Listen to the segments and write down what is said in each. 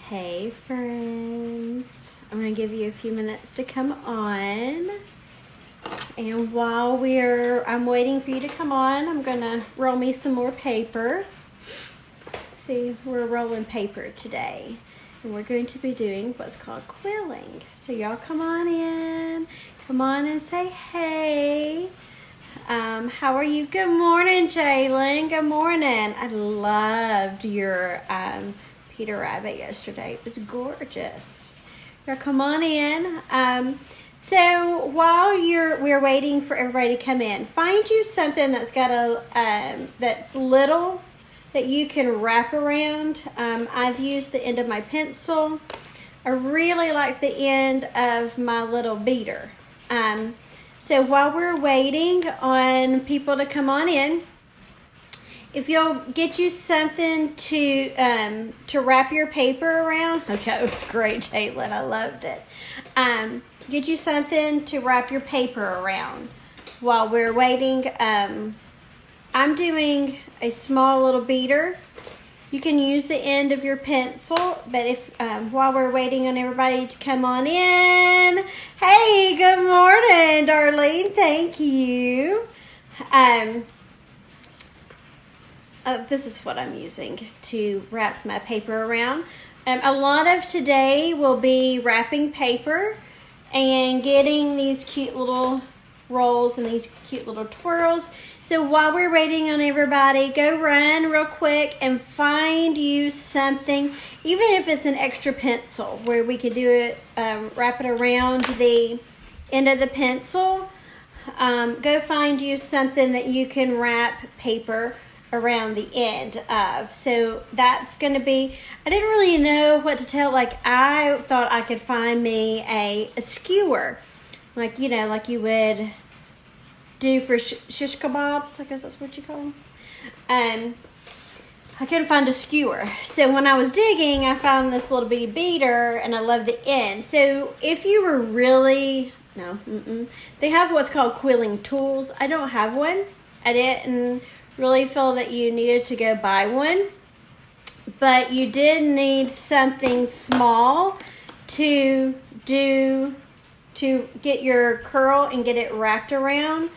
Hey friends, I'm going to give you a few minutes to come on, and while I'm waiting for you to come on, I'm going to roll me some more paper. See, we're rolling paper today, and we're going to be doing what's called quilling. So y'all come on in, come on and say hey. How are you? Good morning, Jalen. Good morning. I loved your Peter Rabbit yesterday. It was gorgeous. Now come on in. So while we're waiting for everybody to come in, find you something that's got that's little that you can wrap around. I've used the end of my pencil. I really like the end of my little beater. So while we're waiting on people to come on in, if you'll get you something to wrap your paper around. Okay, it was great, Caitlin. I loved it. Get you something to wrap your paper around while we're waiting. I'm doing a small little beader. You can use the end of your pencil, but if while we're waiting on everybody to come on in. Hey, good morning, Darlene. Thank you. This is what I'm using to wrap my paper around. A lot of today will be wrapping paper and getting these cute little rolls and these cute little twirls. So while we're waiting on everybody, go run real quick and find you something, even if it's an extra pencil where we could do it, wrap it around the end of the pencil. Go find you something that you can wrap paper around the end of. So that's going to be, I didn't really know what to tell. Like, I thought I could find me a skewer, like, you know, like you would do for shish kebabs. I guess that's what you call them. I couldn't find a skewer. So when I was digging, I found this little bitty beater, and I love the end. So if you were really, they have what's called quilling tools. I don't have one. I didn't really feel that you needed to go buy one, but you did need something small to get your curl and get it wrapped around.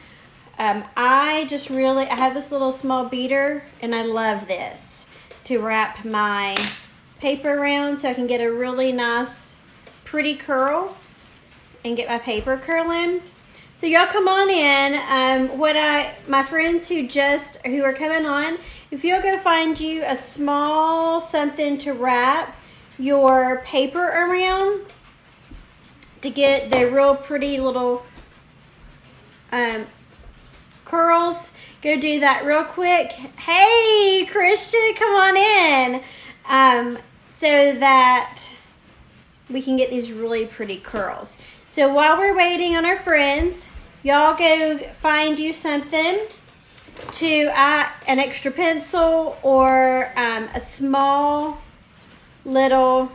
I have this little small beater, and I love this to wrap my paper around so I can get a really nice, pretty curl and get my paper curling. So y'all come on in. My friends who are coming on, if you'll go find you a small something to wrap your paper around to get the real pretty little curls, go do that real quick. Hey, Christian, come on in, so that we can get these really pretty curls. So while we're waiting on our friends, y'all go find you something to an extra pencil or a small little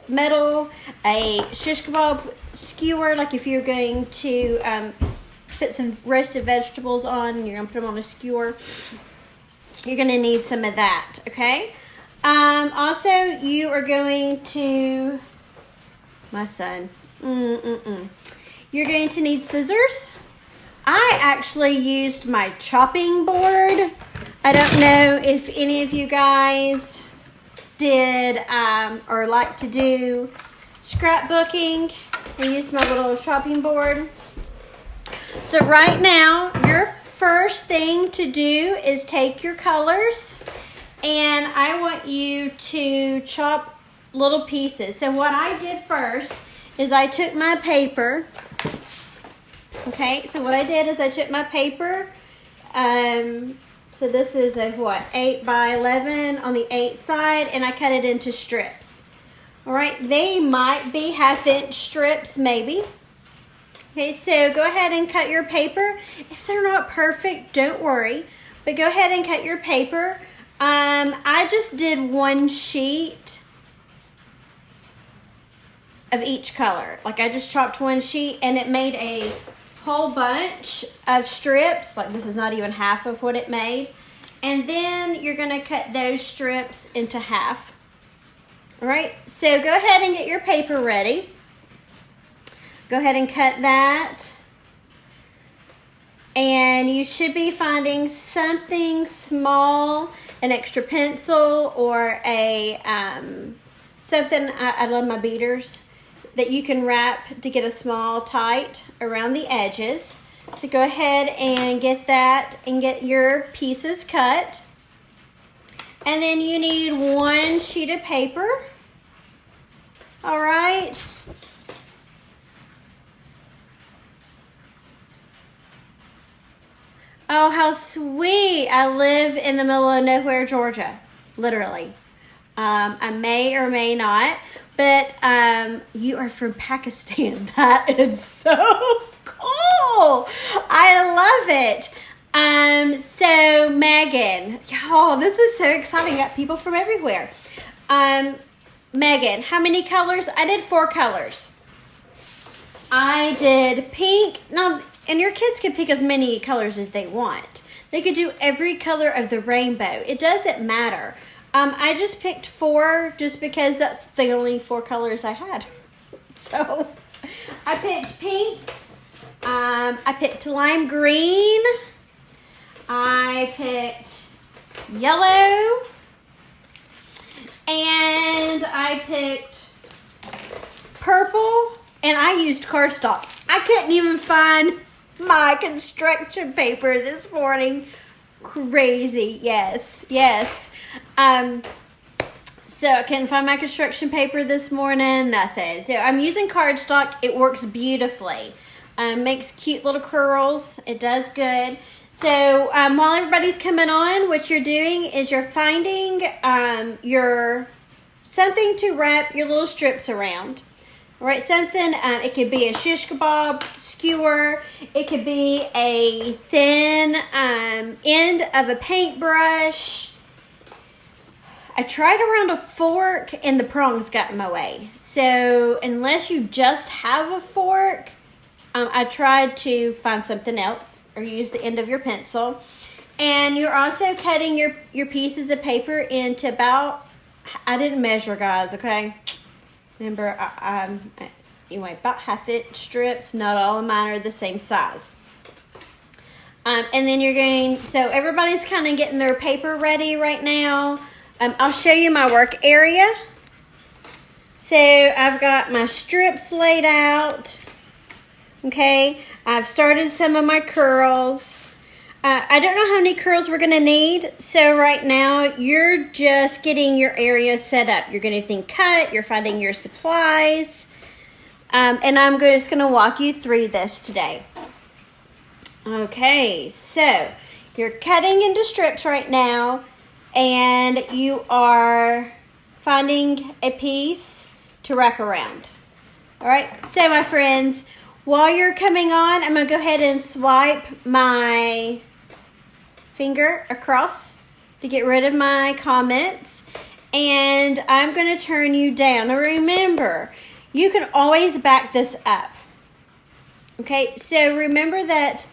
metal, a shish kebab skewer, like if you're going to put some roasted vegetables on and you're going to put them on a skewer, you're going to need some of that, okay? Also, you are going to, my son, you're going to need scissors. I actually used my chopping board. I don't know if any of you guys did or like to do scrapbooking. I used my little chopping board. So right now, your first thing to do is take your colors, and I want you to chop little pieces. So what I did first is I took my paper. Okay, so what I did is I took my paper. So this is a 8 by 11 on the 8 side, and I cut it into strips. All right, they might be 1/2-inch strips, maybe. Okay, so go ahead and cut your paper. If they're not perfect, don't worry, but go ahead and cut your paper. I just did one sheet of each color. Like, I just chopped one sheet, and it made a whole bunch of strips. Like, this is not even half of what it made. And then you're gonna cut those strips into half. All right, so go ahead and get your paper ready. Go ahead and cut that. And you should be finding something small, an extra pencil or a something, I love my beaters, that you can wrap to get a small tight around the edges. So go ahead and get that and get your pieces cut. And then you need 1 sheet of paper. All right. Oh, how sweet. I live in the middle of nowhere, Georgia, literally. I may or may not, but you are from Pakistan. That is so cool. I love it. So Megan, y'all, this is so exciting. Got people from everywhere. Megan, how many colors? I did 4 colors. I did pink. Now, and your kids can pick as many colors as they want. They could do every color of the rainbow. It doesn't matter. I just picked 4 just because that's the only 4 colors I had. So I picked pink. I picked lime green. I picked yellow. And I picked purple. And I used cardstock. I couldn't even find my construction paper this morning. Crazy. Yes. So I couldn't find my construction paper this morning. Nothing. So I'm using cardstock. It works beautifully. Makes cute little curls. It does good. So while everybody's coming on, what you're doing is you're finding your something to wrap your little strips around. All right, something, it could be a shish kebab skewer. It could be a thin end of a paintbrush. I tried around a fork and the prongs got in my way. So unless you just have a fork, I tried to find something else or use the end of your pencil. And you're also cutting your pieces of paper into about, I didn't measure, guys, okay? Remember, anyway, about 1/2 inch strips. Not all of mine are the same size. And then you're going, so everybody's kind of getting their paper ready right now. I'll show you my work area. So I've got my strips laid out. Okay, I've started some of my curls. I don't know how many curls we're going to need. So right now, you're just getting your area set up. You're getting everything cut. You're finding your supplies. And I'm just going to walk you through this today. Okay, so you're cutting into strips right now. And you are finding a piece to wrap around. All right, so my friends, while you're coming on, I'm going to go ahead and swipe my finger across to get rid of my comments, and I'm going to turn you down. Now remember, you can always back this up. Okay, so remember that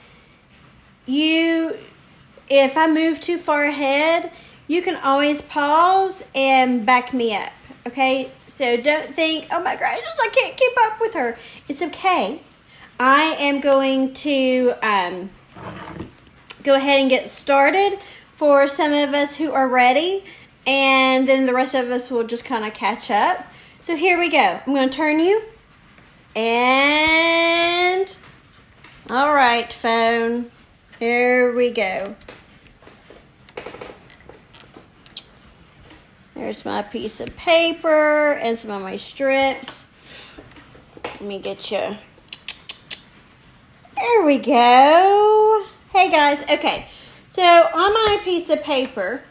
if I move too far ahead, you can always pause and back me up. Okay, so don't think, oh my gosh, I can't keep up with her. It's okay. I am going to go ahead and get started for some of us who are ready, and then the rest of us will just kind of catch up. So here we go. I'm going to turn you, and all right, phone, here we go. There's my piece of paper and some of my strips. Let me get you. There we go. Hey guys, okay. So on my piece of paper,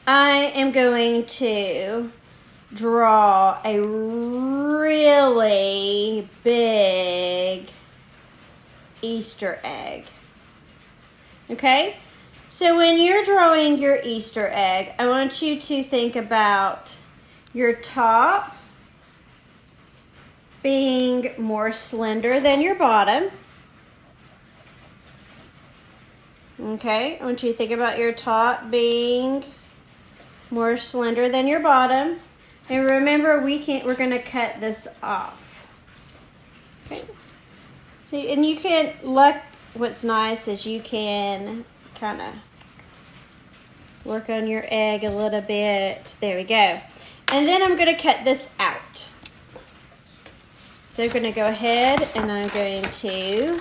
I am going to draw a really big Easter egg. Okay? So when you're drawing your Easter egg, I want you to think about your top being more slender than your bottom. Okay, I want you to think about your top being more slender than your bottom. And remember, we're gonna cut this off. Okay. So, and you can what's nice is you can kind of work on your egg a little bit. There we go. And then I'm gonna cut this out. So I'm gonna go ahead and I'm going to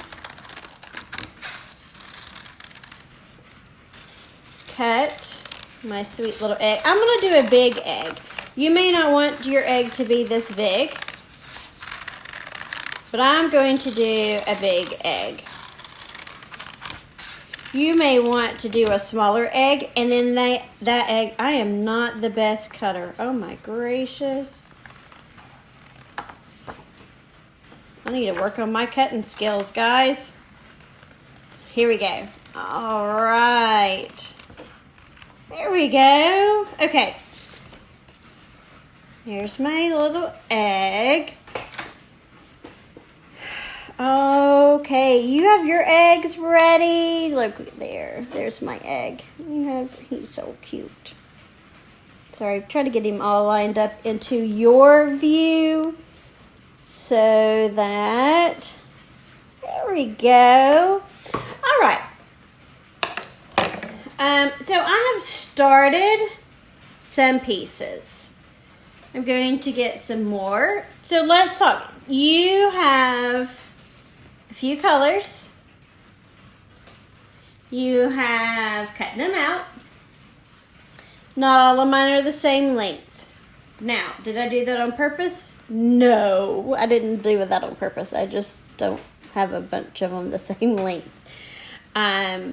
cut my sweet little egg. I'm gonna do a big egg. You may not want your egg to be this big, but I'm going to do a big egg. You may want to do a smaller egg, and then that egg, I am not the best cutter. Oh my gracious. I need to work on my cutting skills, guys. Here we go. All right. There we go. Okay. Here's my little egg. Okay, you have your eggs ready. Look there. There's my egg. He's so cute. Sorry, try to get him all lined up into your view so that, there we go. All right. So I have started some pieces. I'm going to get some more. So let's talk. You have a few colors. You have cut them out. Not all of mine are the same length. Now, did I do that on purpose? No, I didn't do that on purpose. I just don't have a bunch of them the same length. I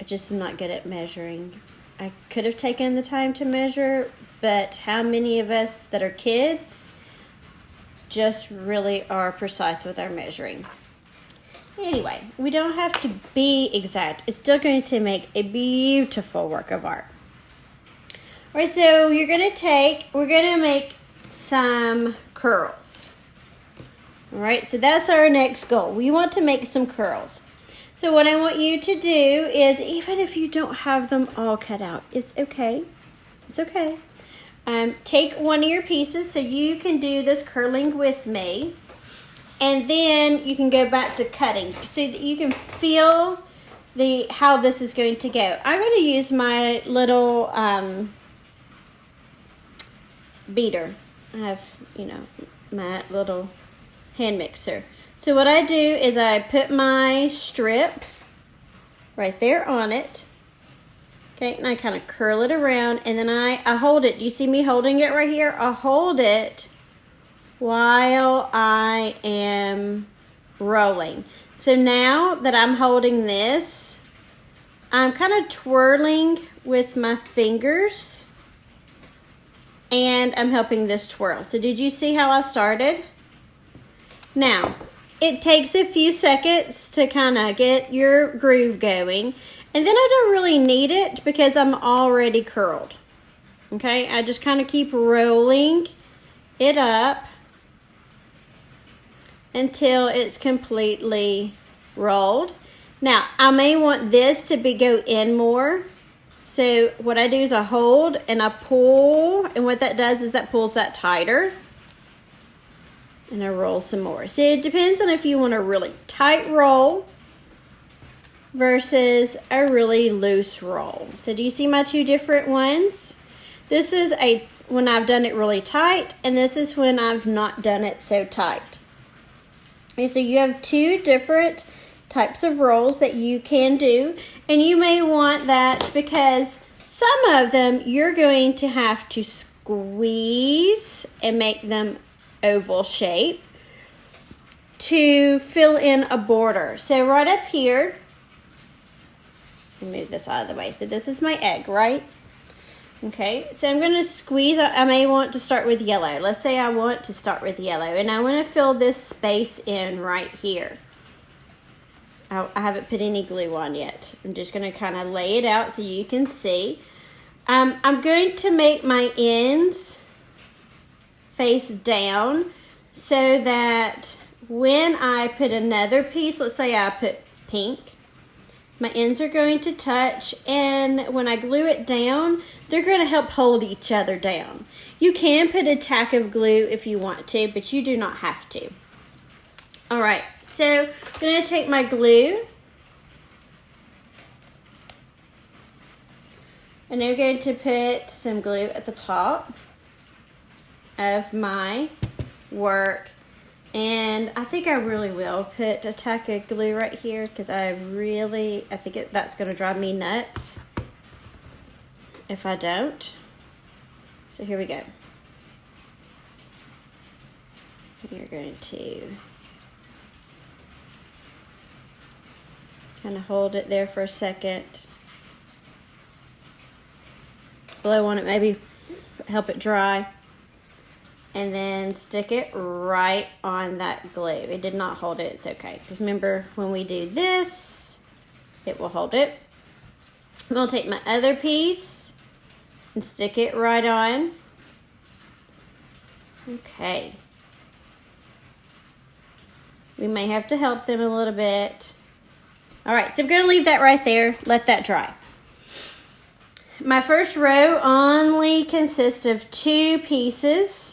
just am not good at measuring. I could have taken the time to measure, but how many of us that are kids just really are precise with our measuring? Anyway, we don't have to be exact. It's still going to make a beautiful work of art. All right, so we're going to make some curls. All right, so that's our next goal. We want to make some curls. So what I want you to do is, even if you don't have them all cut out, it's okay. It's okay. Take one of your pieces so you can do this curling with me. And then you can go back to cutting so that you can feel how this is going to go. I'm going to use my little beater. I have, my little hand mixer. So what I do is I put my strip right there on it. Okay, and I kind of curl it around, and then I hold it. Do you see me holding it right here? I hold it while I am rolling. So now that I'm holding this, I'm kind of twirling with my fingers, and I'm helping this twirl. So did you see how I started? Now, it takes a few seconds to kind of get your groove going, and then I don't really need it because I'm already curled. Okay, I just kind of keep rolling it up until it's completely rolled. Now, I may want this to go in more. So what I do is I hold and I pull, and what that does is that pulls that tighter. And I roll some more. So it depends on if you want a really tight roll versus a really loose roll. So do you see my two different ones? This is when I've done it really tight, and this is when I've not done it so tight. Okay, so you have two different types of rolls that you can do, and you may want that because some of them you're going to have to squeeze and make them oval shape to fill in a border. So right up here, move this out of the way. So this is my egg, right? Okay, so I'm going to squeeze. I may want to start with yellow. Let's say I want to start with yellow, and I want to fill this space in right here. I haven't put any glue on yet. I'm just going to kind of lay it out so you can see. I'm going to make my ends face down so that when I put another piece, let's say I put pink, My ends are going to touch, and when I glue it down, they're going to help hold each other down. You can put a tack of glue if you want to, but you do not have to. All right, so I'm going to take my glue, and I'm going to put some glue at the top of my work. And I think I really will put a tack of glue right here because I think that's going to drive me nuts if I don't. So here we go. You're going to kind of hold it there for a second. Blow on it, maybe help it dry. And then stick it right on that glue. It did not hold it, it's okay. Because remember, when we do this, it will hold it. I'm gonna take my other piece and stick it right on. Okay. We may have to help them a little bit. All right, so I'm gonna leave that right there, let that dry. My first row only consists of 2 pieces.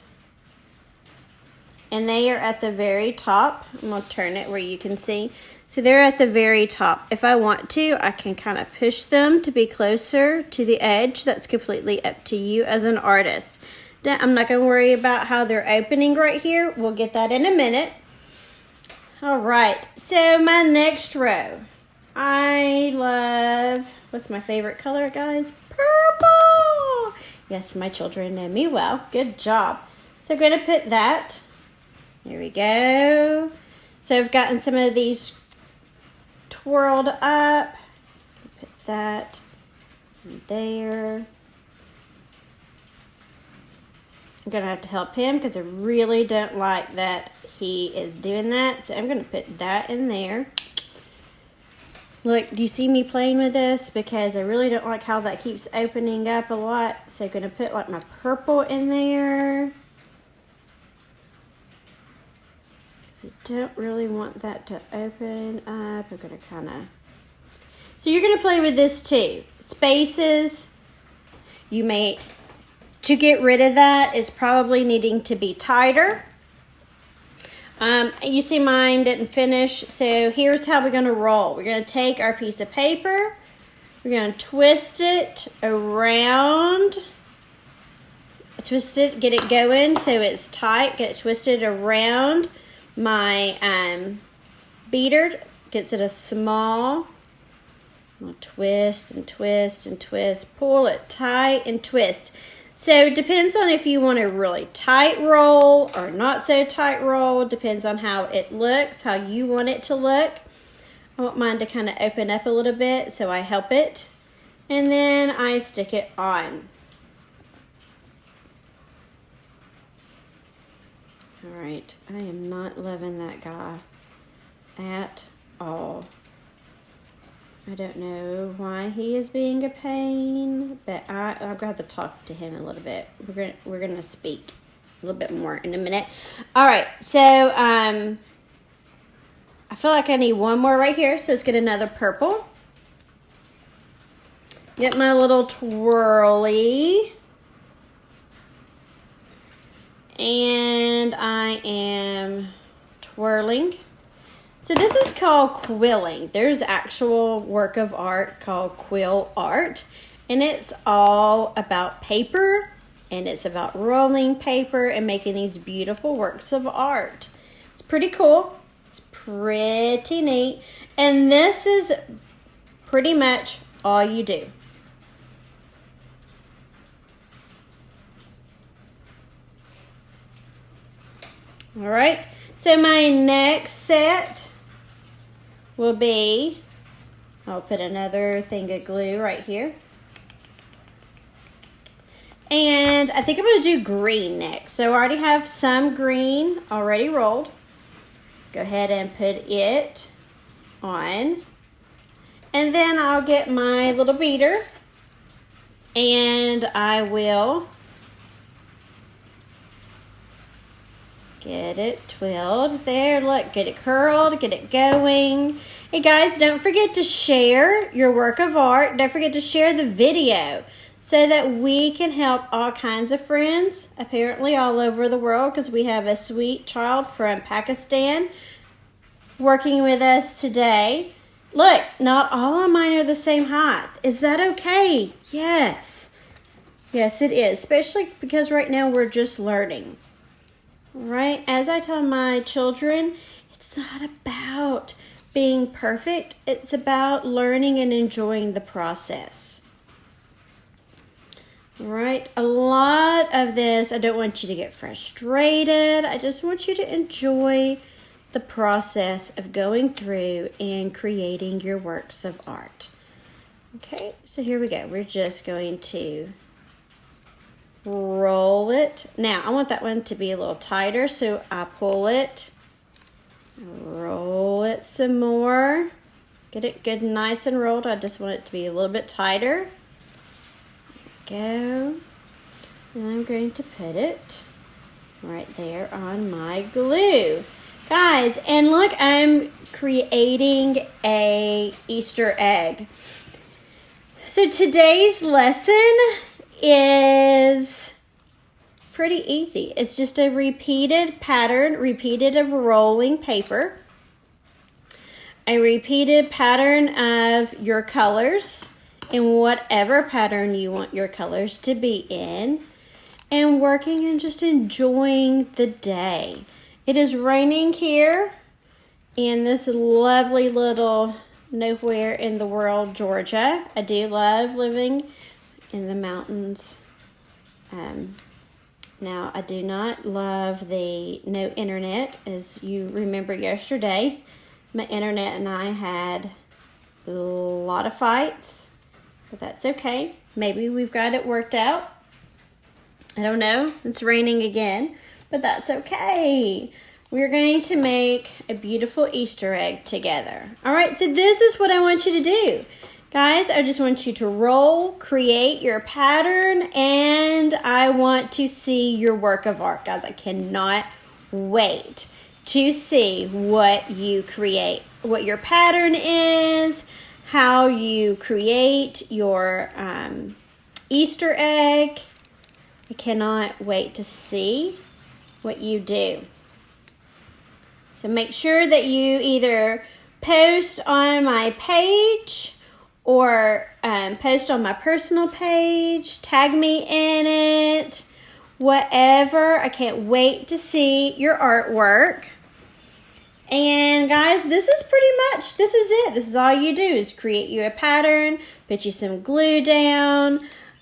And they are at the very top. I'm going to turn it where you can see. So they're at the very top. If I want to, I can kind of push them to be closer to the edge. That's completely up to you as an artist. I'm not going to worry about how they're opening right here. We'll get that in a minute. All right, so my next row. I love, what's my favorite color, guys? Purple! Yes, my children know me well. Good job. So I'm going to put that. There we go. So I've gotten some of these twirled up. Put that there. I'm going to have to help him because I really don't like that he is doing that. So I'm going to put that in there. Look, do you see me playing with this? Because I really don't like how that keeps opening up a lot. So I'm going to put like my purple in there. So don't really want that to open up. I'm going to kind of... So you're going to play with this too. Spaces, you may... To get rid of that is probably needing to be tighter. You see mine didn't finish. So here's how we're going to roll. We're going to take our piece of paper. We're going to twist it around. Twist it, get it going so it's tight. Get it twisted around my beater. Gets it a small. I'll twist and twist and twist. Pull it tight and twist. So it depends on if you want a really tight roll or not so tight roll. Depends on how it looks, how you want it to look. I want mine to kind of open up a little bit, so I help it. And then I stick it on. All right, I am not loving that guy at all. I don't know why he is being a pain, but I've got to talk to him a little bit. We're gonna speak a little bit more in a minute. All right, so I feel like I need one more right here, so let's get another purple. Get my little twirly. And I am twirling. So this is called quilling. There's actual work of art called quill art. And it's all about paper. And it's about rolling paper and making these beautiful works of art. It's pretty cool. It's pretty neat. And this is pretty much all you do. All right, so my next set will be, I'll put another thing of glue right here. And I think I'm gonna do green next. So I already have some green already rolled. Go ahead and put it on. And then I'll get my little beater and I will Get it twirled. There, look, get it curled, get it going. Hey guys, don't forget to share your work of art. Don't forget to share the video so that we can help all kinds of friends, apparently all over the world, because we have a sweet child from Pakistan working with us today. Look, not all of mine are the same height. Is that okay? Yes. Yes, it is, especially because right now we're just learning. Right? As I tell my children, it's not about being perfect. It's about learning and enjoying the process. Right? A lot of this, I don't want you to get frustrated. I just want you to enjoy the process of going through and creating your works of art. Okay, so here we go. We're just going to roll it. Now, I want that one to be a little tighter, so I pull it, roll it some more, get it good and nice and rolled. I just want it to be a little bit tighter. Go. And I'm going to put it right there on my glue. Guys, and look, I'm creating a Easter egg. So today's lesson is pretty easy. It's just a repeated pattern, repeated of rolling paper, a repeated pattern of your colors in whatever pattern you want your colors to be in, and working and just enjoying the day. It is raining here in this lovely little nowhere in the world, Georgia. I do love living in the mountains. Now, I do not love the no internet. As you remember yesterday, my internet and I had a lot of fights, but that's okay. Maybe we've got it worked out. I don't know. It's raining again, but that's okay. We're going to make a beautiful Easter egg together. All right, so this is what I want you to do. Guys, I just want you to roll, create your pattern, and I want to see your work of art. Guys, I cannot wait to see what you create, what your pattern is, how you create your Easter egg. I cannot wait to see what you do. So make sure that you either post on my page or post on my personal page, tag me in it, whatever. I can't wait to see your artwork. And guys, this is it. This is all you do is create you a pattern, put you some glue down.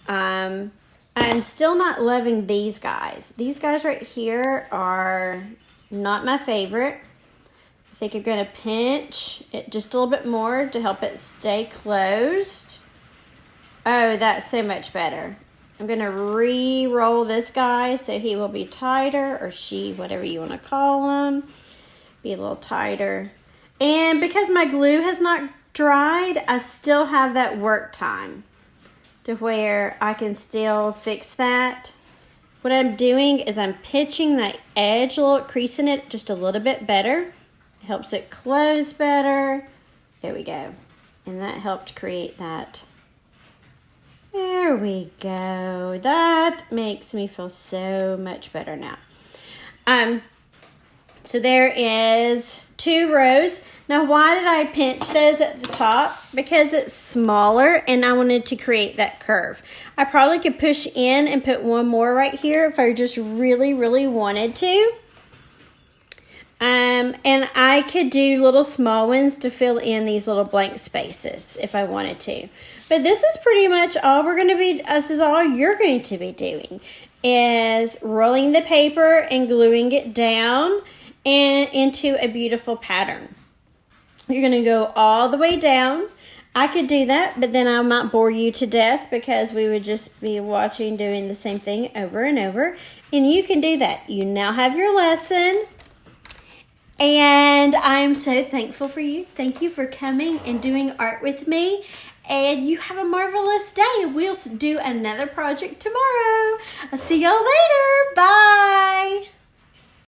I'm still not loving these guys. These guys right here are not my favorite. I think you're going to pinch it just a little bit more to help it stay closed. Oh, that's so much better. I'm going to re-roll this guy so he will be tighter, or she, whatever you want to call him. Be a little tighter. And because my glue has not dried, I still have that work time to where I can still fix that. What I'm doing is I'm pitching that edge, a little creasing it just a little bit better. It helps it close better. There we go. And that helped create that. There we go. That makes me feel so much better now. So there is 2 rows. Now, why did I pinch those at the top? Because it's smaller and I wanted to create that curve. I probably could push in and put one more right here if I just really, really wanted to. And I could do little small ones to fill in these little blank spaces if I wanted to. But this is pretty much all this is all you're going to be doing, is rolling the paper and gluing it down and into a beautiful pattern. You're going to go all the way down. I could do that, but then I might bore you to death because we would just be doing the same thing over and over. And you can do that. You now have your lesson. And I'm so thankful for you. Thank you for coming and doing art with me. And you have a marvelous day. We'll do another project tomorrow. I'll see y'all later. Bye.